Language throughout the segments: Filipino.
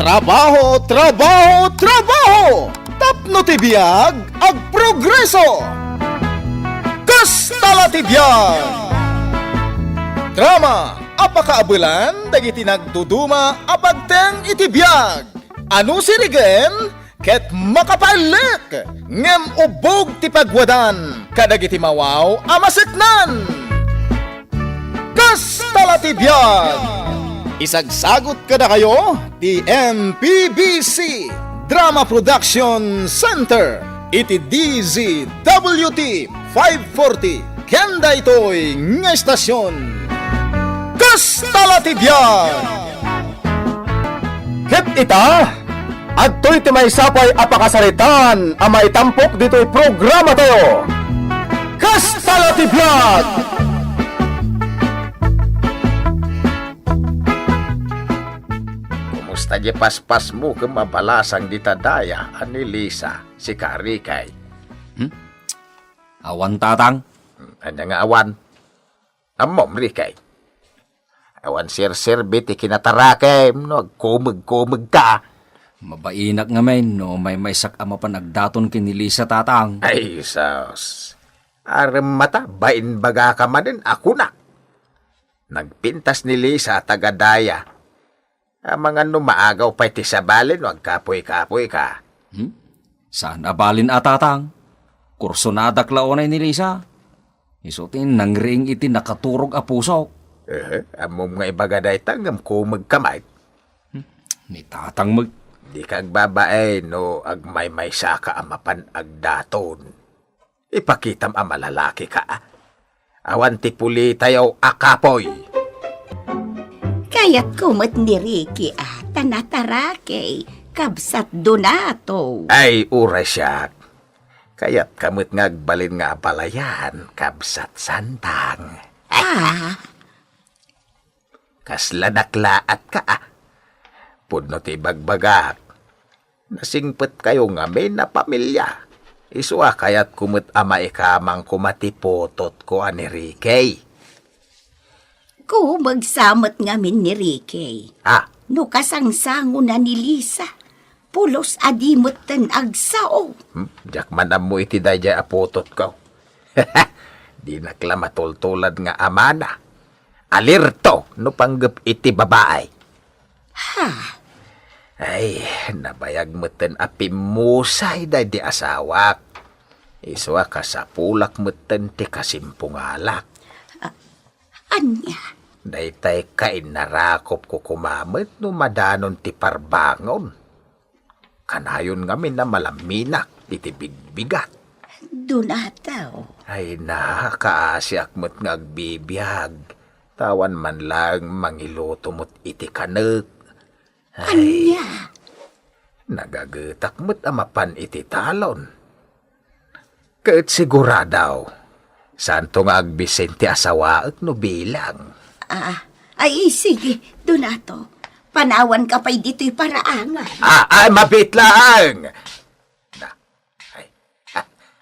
Trabaho, trabaho, trabaho! Tapno ti biag, ag progreso! Kastala ti biag! Drama, apakaabulan, dagiti nagduduma, apagteng iti biag! Ano sirigen? Ket makapalik! Ngem ubog ti pagwadan, kadagiti mawaw, amaseknan! Kastala ti biag! Isagsagot ka na kayo, ti MPBC Drama Production Center, iti DZWT 540, kenda ito'y nga estasyon. Kastala ti biag! Ket ita, adto'y ti may sapay apakasaritan, amay tampok dito'y programa tayo. Kastala ti biag! Kumusta di paspas mo kung mabalasang ditadaya ani Lisa, si Karikay? Awan tatang. Anya nga awan? Amom, Rikay. Awan sir biti kinatarakay, no, kumag ka. Mabainak nga men, no may sak ama pa nagdaton kinilisa tatang. Ay, sos. Aram mata, bain baga ka man din, ako na. Nagpintas ni Lisa tagadaya. Ang mga numaagaw pa iti sabalin, wag kapoy-kapoy ka. Saan abalin tatang? Kurso na daklaonay ni Lisa. Isutin nang ring iti nakaturog a pusok. Amom nga ibagaday tanggam kumag kamay. Ni tatang mag... Di kag babae, no, agmay-may saka amapan agdaton. Ipakitam ang malalaki ka. Awan ti puli tayo akapoy. Kaya't kumot ni Ricky tanatarakay, kabsat donato. Ay, uray siya. Kaya't kamot ngagbalin nga palayan, kabsat santang. Kasladaklaat ka. Pudno ti bagbagak. Nasingpet kayo nga may na pamilya. Iswa kaya't kumot ama ikamang kumatipotot ko ani Ricky. Ko magsamot ngamin ni Ricky. No kasangsango na ni Lisa. Pulos adimot ten agsao. Diyak manam mo iti daya apotot ko. Di nakla matultulad nga amana. Alirto no panggap iti babae. Ay, nabayag mo ten apimusay da di asawak. Iswa ka sa pulak mo ten ti kasimpungalak. Anya? Daytay kain narakop ko kumamit no madanon ti parbangon. Kanayon ngamin na malaminak iti bigbigat. Donataw. Ay kaasyak mo't ngagbibiyag. Tawan man lang mangiluto mo't iti kanek. Anya? Nagagetak mo't amapan iti talon. Ka't siguradaw, santo nga agbisen ti asawaak no bilang. Ay sige, Donato. Panawan ka pa'y dito'y paraangan. Ay, mabit lang!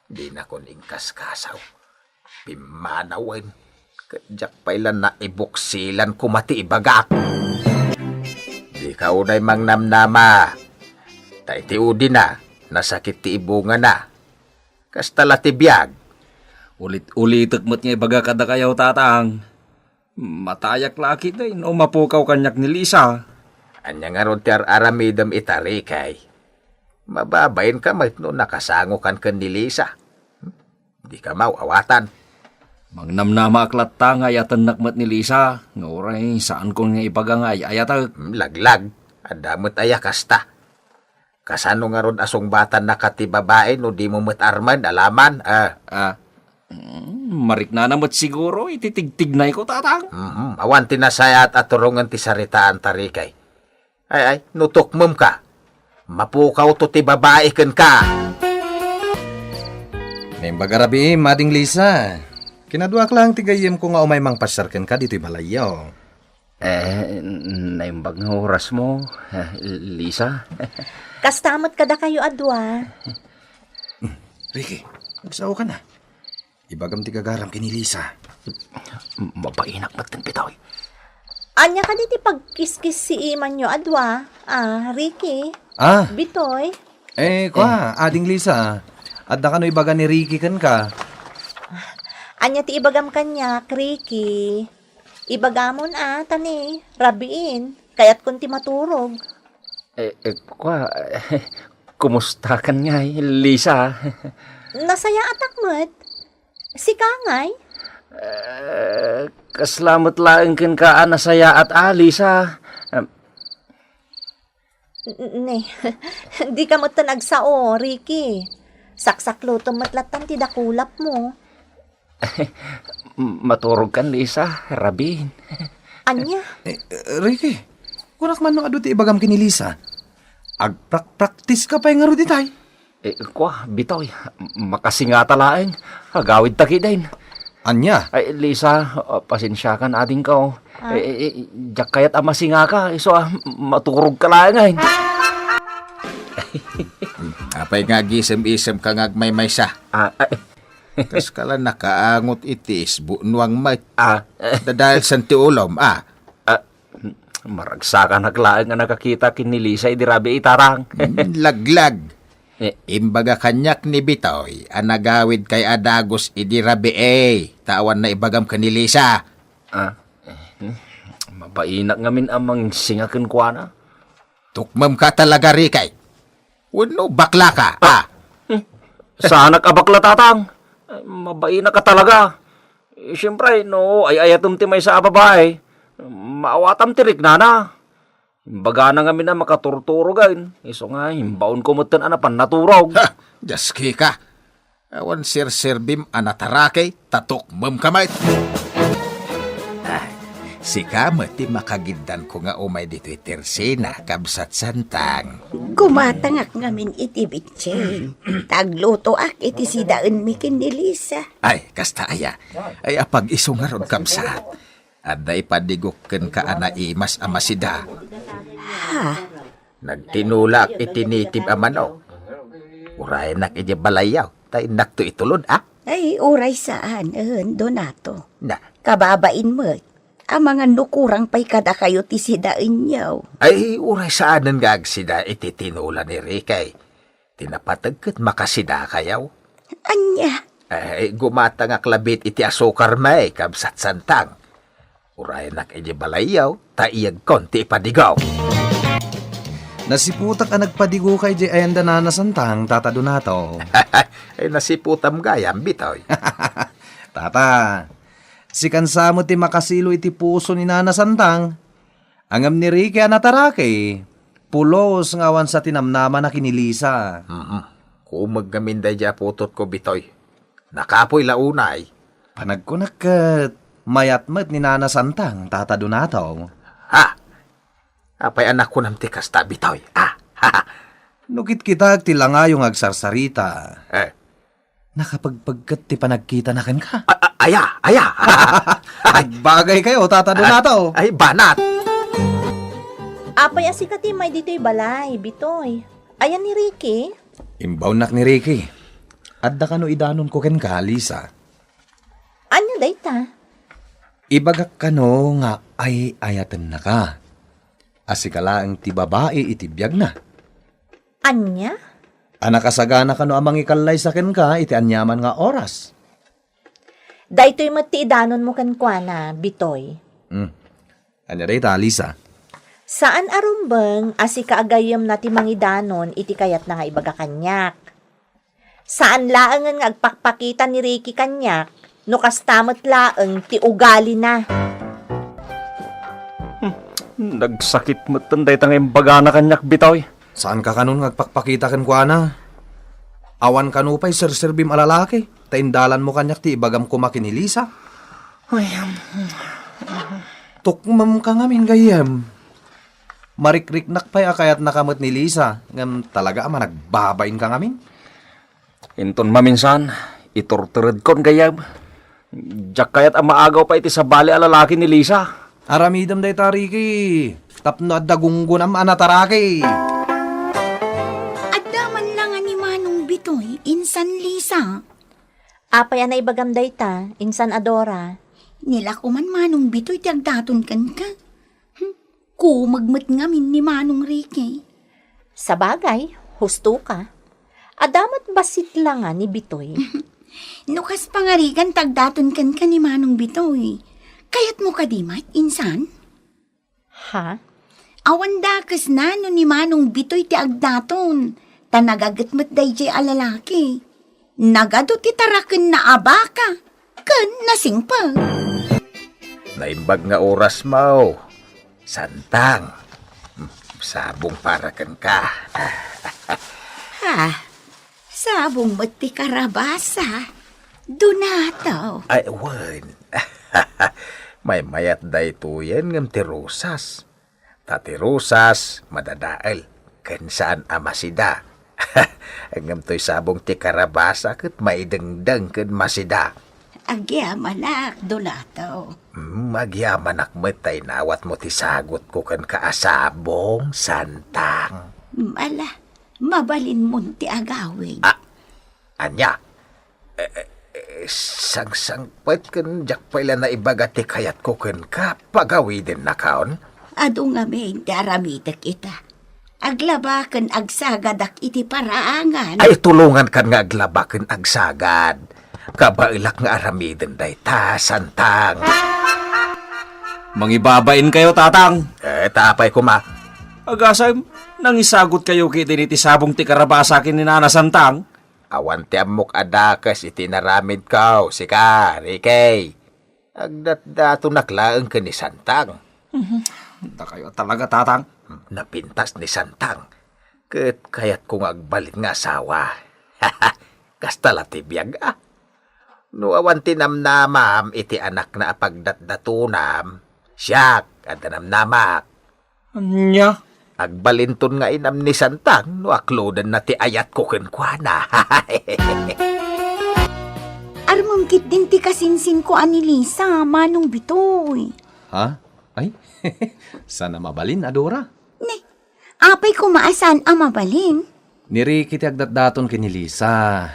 Di na ko ningkas-kasaw. Pimanawan. Kadyak pailan na ibuksilan kumati ibagak. Di ka unay mang namnama. Taiti udi na, nasakit ti ibunga na. Kastala ti biyag. Ulit-ulitak mo't nga ibaga kada kayaw tatang. Matayak laki na no mapukaw kanyak ni Lisa. Anya nga ron ti aramidam itarikay. Mababayin ka mat no nakasango kan ni Lisa. Di ka mawawatan. Mangnamnama aklat ta nga ayatan nakmat ni Lisa. Nga oray, saan ko nga ibaga nga ayatag? Laglag. Adamot ayakasta. Kasano nga ron asong batan nakatibabae no di mo matarman, alaman? Marik na namat siguro, ititigtignay ko tatang. Awan tinasayat at turungan ti saritaan tarikay. Ay, nutukmum ka. Mapukaw to ti babae ken ka. Nimbagarabi, mading Lisa. Kinaduak lang tigayem ko nga umay mang pasarken ka dito'y balayaw. Naimbag nga oras mo, Lisa. Kastamot kada kayo adwa. Ricky, magsaw ka na. Ibagam ti gagaram kini Lisa. Mapainak ba't ng pitaw? Anya ka diti pagkiskis si iman nyo, adwa. Ricky, Ah, Bitoy. ading Lisa. Adda ka no ibaga ni Ricky kan ka. Anya ti ibagam kanya, Ricky. Ibagamon tani, rabiin. Kaya't kunti maturog. Kumusta kan nga, Lisa? Nasaya atak mo't. Si Kangay. Kaslamat lang kin ka nasaya at Lisa. Ne, di ka mo't nagsao, Ricky. Saksak luto matlatan ti dakulap mo. Maturog kan, Lisa. Rabin. Anya? Ricky, kunak man no adu ti ibagam kini Lisa. Agprak-practice ka pa yung ngaro di tay. Bitoy. Makasingata laeng. Agawid taki din. Anya? Ay, Lisa, pasensya kan ading ka. Jak kayat masinga ka. Iso, maturog ka laeng. Apay nga gisem-isem ka ngagmay-may sa. Tas kala nakaangot itis bunuang may. Dahil sa tiulom, Maragsakan naglaeng nga nakakita kin ni Lisa, idirabi itarang. Laglag. Imbaga kanyak ni Bitoy, anagawid kay Adagos idirabi tawan na ibagam ka ni Lisa. Mabainak ngamin amang singakin kwa na. Tukmam ka talaga, Rikay. Wano bakla ka, Sana ka bakla tatang. Mabainak ka talaga. Siyempre, no, ay ayatum ti may sa babae. Maawatam tirik na. Baga na nga na makaturturogan. Iso nga, himbaon ko mutan anapan naturog. Jaski ka. Awan sir-sirbim anatarakay, tatukmam kamay. Si kamati makagindan ko nga umay dito itersina, kabsat santang. Gumatangak ngamin iti bitchen. Tagluto ak iti sidaan mikin ni Lisa. Ay, kasta aya. Ay apag isungarod kabsat. Aday padigukken ka anaimas amasida. Nagtinulak itinitib amano. Uray nak iti balayaw. Tay nakto itulod, Ay, uray saan, Donato. Na. Kababain mo. Ang mga nukurang pa'y kada kayo ti sidaan yaw. Ay, uray saanan nga agsida iti tinula ni Rikay. Tinapatagkat makasida kayaw. Anya? Ay, gumata nga klabit iti asukar may, kabsat santang. Uray nak iti balayaw, taiyag konti ipadigaw. Nasiputak ka nagpadigo kay di ayanda na nasantang, Tata Donato. Ay, nasiputam gayam, Bitoy. Tata, si kansamo ti makasilo iti puso ni Nana Santang. Angam ni Ricky anatarake, pulos ngawan sa tinamnama na kinilisa. Kumagaminday dya putot ko, Bitoy. Nakapoy launay. Panagkunakat, mayatmat ni Nana Santang, Tata Donato. Apay anak ko nam tikas ta, Bitoy. Nukit kita tilangayong agsarsarita. Nakapagpagkat ti panagkita na kan ka. Aya. Bagay kayo, Tata Donato. Ay, banat. Apay asikati may dito'y balay, Bitoy. Ayan ni Ricky. Imbaw nak ni Ricky. Adda ka no idanon ko ken ka, Lisa. Anya dayta? Ibagak ka no nga ay ayatan na ka. Asikala ang ti babae itibiyag na. Anya? Anakasagana ka no amang ikalay sa ken ka, iti anyaman nga oras. Daytoy matiidanon mo kan kwa na, Bitoy. Anya dayta, Lisa? Saan arumbeng asikaagayam na ti mangidanon iti kayat na nga ibaga kanyak? Saan laangan nga agpakpakita ni Ricky kanyak no kastamot laang ti ugali na? Nagsakit mo tanday tangay baga na kanyak, Bitoy. Saan ka kanon ngagpakpakita ken kwa na? Awan kanupay sir-sirbim alalaki. Taindalan mo kanyak ti ibagam kumakin ni Lisa. Tukmam ka ngamin gayam. Marikrik-nak pa'y akayat nakamot ni Lisa. Ngam talaga ama nagbabain ka ngamin. Inton maminsan, iturturid kon gayam. Jak kayat amaagaw pa iti sa bali alalaki ni Lisa. Aramidam day tariki. Tapno at dagunggun am anataraki. At daman lang ni Manong Bitoy, insan Lisa. Apay na ibagam dayta, insan Adora. Nila ko man Manong Bitoy, tagdaton kan ka. Kumagmat ngamin ni Manong Ricky. Sa bagay, husto ka. Adamat basit lang nga ni Bitoy. Nukas pangarigan tagdaton kan ka ni Manong Bitoy. Kayat mo ka di mat, insan? Ha? Awan dakas na no ni Manong Bitoy ti agdaton. Tanagagat mo't dayjay alalaki. Nagado ti taraken na abaka. Kan nasingpag. Naimbag nga oras mo. Santang. Sabong para kan ka. Ha? Sabong mo't ti karabasa. Donato. Ay, wan. May mayat day to yan ngam tirusas. Tatirusas, madadaal. Kan saan amasida. Ngam to'y sabong ti karabasa kat maidengdeng kan masida. Agyamanak, Donato. Magyamanak matay nawat mo ti sagot ko kan kaasabong santang. Mala, mabalin mo ti agawin. Anya, sang-sangpet kan jak pala na ibaga ti kayat ko kan ka pagawi din na kaon. Ado nga may daramitak ita. Aglabakan agsagadak iti paraangan. Ay tulungan kan nga aglabaken agsagad. Kabailak nga aramiden day ta santang. Mangibabain kayo, tatang. Tapay ko ma. Agasay, nangisagot kayo kiti ni ti sabong ti karabasa kin ni Nana Santang. Awan ti amok adakas iti naramid kaw. Sika, Ricky. Agdat-dato naklaang ka ni Santang. Hindi kayo talaga, tatang. Napintas ni Santang. Kaya't kong agbalit nga asawa. Kasta latibiyag No awan tinamnamam iti anak na apagdatdatunam. Siyak, adanamnamak. Anya? Agbalinton nga inam ni Santang no aklodan na ti ayat ko kenkwana. Armungkit din ti kasinsin ko ani Lisa, Manong Bitoy. Ha? Ay, sana mabalin, Adora. Ne, apay ko maasan ang mabalin. Ni Ricky ti agdatdaton kini Lisa.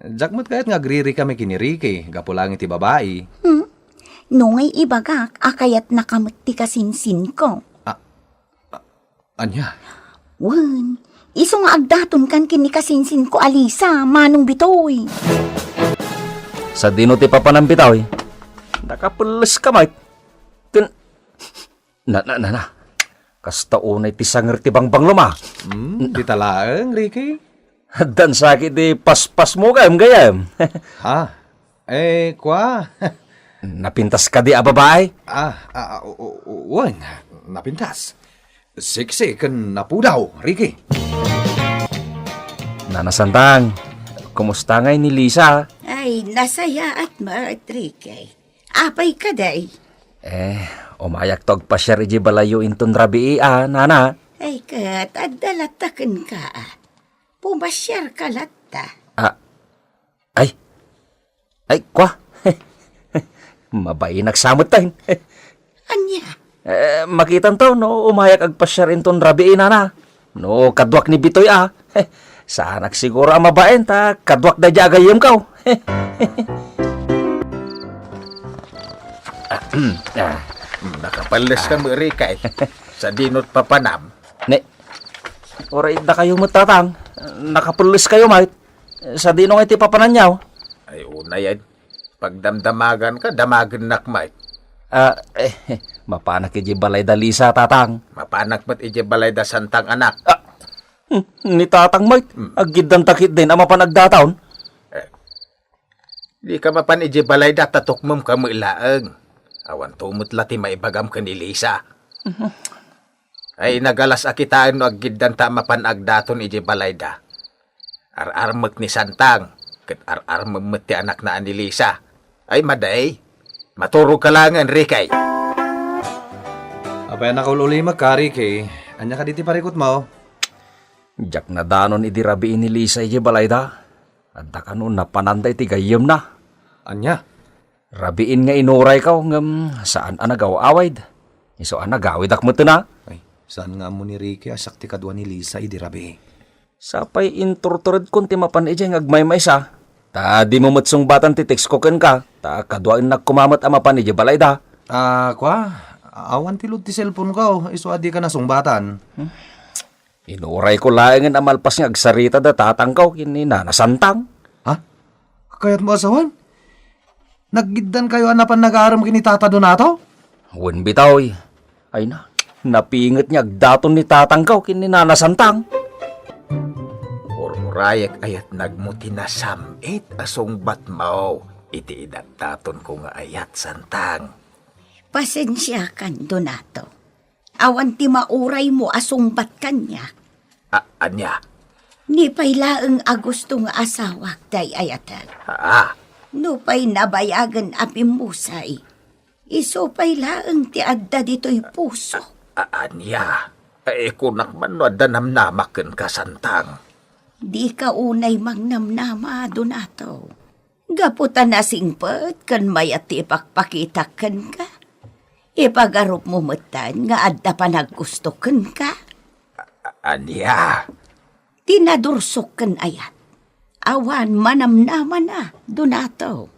Jakmat kahit nga agriri kami kini Ricky, gapulang iti babae. Nungay ibagak, akayat nakamot ti kasinsin ko. Anya? Wan, iso nga agdaton kan kini kasinsin ko Alisa, Manong Bitoy. Sa dino ti papanambitaw nakapulis ka, Mike. Na. Kasta unay ti sanger ti bangbang luma. Di talaang, Ricky? Dan sakit di paspas mo gayam. Ha? Kwa? Napintas ka di babae? Wan, napintas. Siksi kan napudaw, Ricky. Nana Santang, kumusta ngay ni Lisa? Ay, nasaya at maatrike. Apay ka day. Umayak tog pa siya iji balayo inton rabii nana. Ay kat, adalatakan ka. Pumasyar ka latta. Ay, kwa. Mabay nagsamot tayo. Anya? Makitan to, no, umayak agpasyar inton rabii nana. No, kadwak ni Bitoy Saan siguro ang mabaen ta, kadwak da jagayim kaw. Nakapalas ka mo, Ricky. Sa dinot papanam. Ne, oray da kayo matatang. Nakapulis kayo, mate. Sa dino nga iti papananyaw. Ay, una yan. Pagdamdamagan ka, damagan nakmay. Mapanak iji balay da Lisa, tatang. Mapanak ba't ijibalay da Santang anak? Ni tatang, mate. Agid dan takit din, ama panagdataon. Di ka mapan ijibalay da, tatukmom ka mo ilaang. Awan tumot lati maibagam ka ni Lisa. Ay nagalas akitaan no agid dan ta mapanagdaton ijibalay da. Ar-armak ni Santang, ket ar-armak ti anak na ni Lisa. Ay maday, maturo ka langan, Ricky. Apay nakaululi magkari kay, anya ka diti parikot mo? Jak na danon iti rabiin ni Lisa iji balay da. Adda ka nun napananday ti gayem na. Anya? Rabiin nga inuray ka ngam saan anagaw awayd. Iso anagawid akmat na. Ay, saan nga mo ni Ricky asak ti kadwa ni Lisa idirabi? Sapay inturtured kun ti mapan iji ngagmaymay sa. Ta di mo matsong batan ti text ko ken ka. Ta kadwain nagkumamat ang mapan iji balay da. Kwa? Awan tilod ti cellphone ko, iso adi ka na sungbatan. Inuray ko laengan amalpas nga agsarita da tatangkaw kini nanasantang. Ha? Kayat mo asawan? Naggiddan kayo anapan nag-aaram kini Tata Donato? Wen bitaw ay na, napinget niya agdaton ni tatangkaw kini nanasantang. Urmurayak ayat nagmuti na samit asong batmaw. Iti idagtaton ko nga ayat santang. Pasensya kan, Donato. Awan ti mauray mo asungbat kanya. Anya? Ni pay laeng agusto nga asawak day ayatan. No pay nabayagan apimusay. Iso pay laeng ti adda dito'y puso. Anya? Kunak man no adda namnamaken ka santang. Di ka unay mangnamnama, Donato. Gaputan na singpet kan mayati ipakpakitakan ka. Ipagarup mo matan nga adda pa naggustokan ka. Anya? Tinadursok kan ayat. Awan manamnaman na, Donato.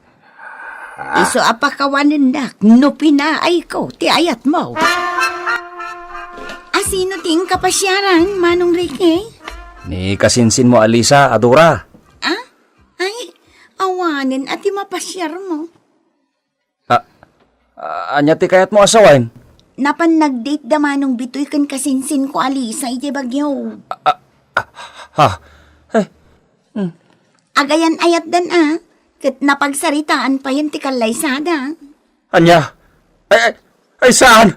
Iso apakawanan na, no pinaay ko, ti ayat mo. Asino ting kapasyaran, Manong Ricky? Ni kasinsin mo Alisa, Adora. Ay, awanin at mapasyar mo. Anya ti kayat mo asawain? Napan nag-date da Manong Bitoy kan kasinsin ko Alisa, iti bagyo. Ha? Agayan ayat dan kat napagsaritaan pa yun ti kalaysada. Anya? Ay saan?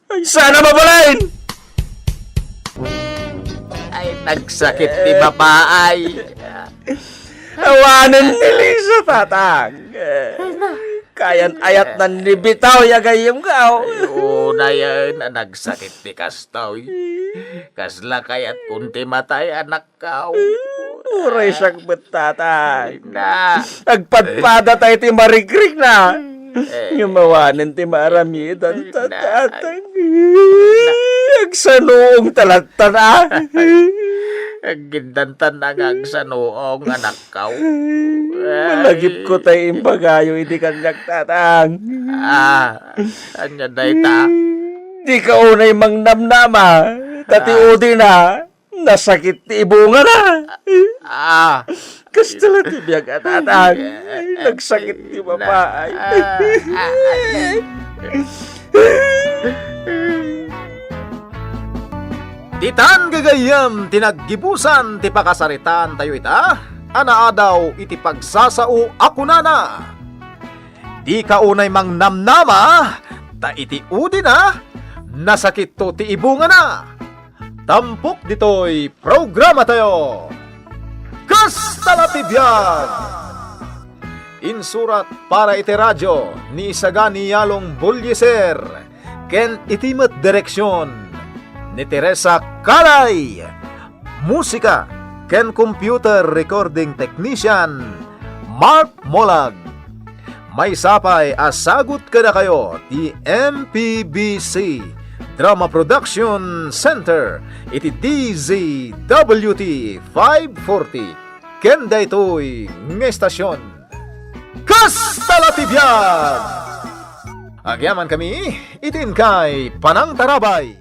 Ay saan na mabalain? Ay, nagsakit ti babaay. Awanan ni Lisa, tatang. Kayan ayat nan ni bitaw yagayim ka. Una yan, nagsakit ti kastaw. Kasla kayat kunti matay anak ka. Uray siyang tatang. Na. Agpadpada tayo ti marigrig na. Yumawanan ti maramitan, tatang. Agsanuong talatan na. Gindantan na nga sa noong anak ka. Malagip ko tayo imbagayo, hindi kanyak tatang. Anya day ta? Di ka unay mangnamnama. Tati udi na. Nasakit ti ibunga na. Kastala ti biyag at tatang. Nagsakit ti babaay. Titan gagayam tinaggibusan ti pakasaritan tayo ita, anaadaw iti pagsasao ako nana. Di ka unay mangnamnama, ta iti udi na, nasakit to ti ibunga na. Tampok dito'y programa tayo. Kastala ti biyag! Insurat para iti radyo ni Isagani Yalong Bulyeser, ken itimet direksyon ni Teresa Calay. Musika ken computer recording technician Mark Molag. May sapay asagot kada kayo ti MPBC Drama Production Center iti DZWT 540 ken daytoy nga estasyon. Kastala ti biyag! Agyaman kami itin kay Panang Tarabay.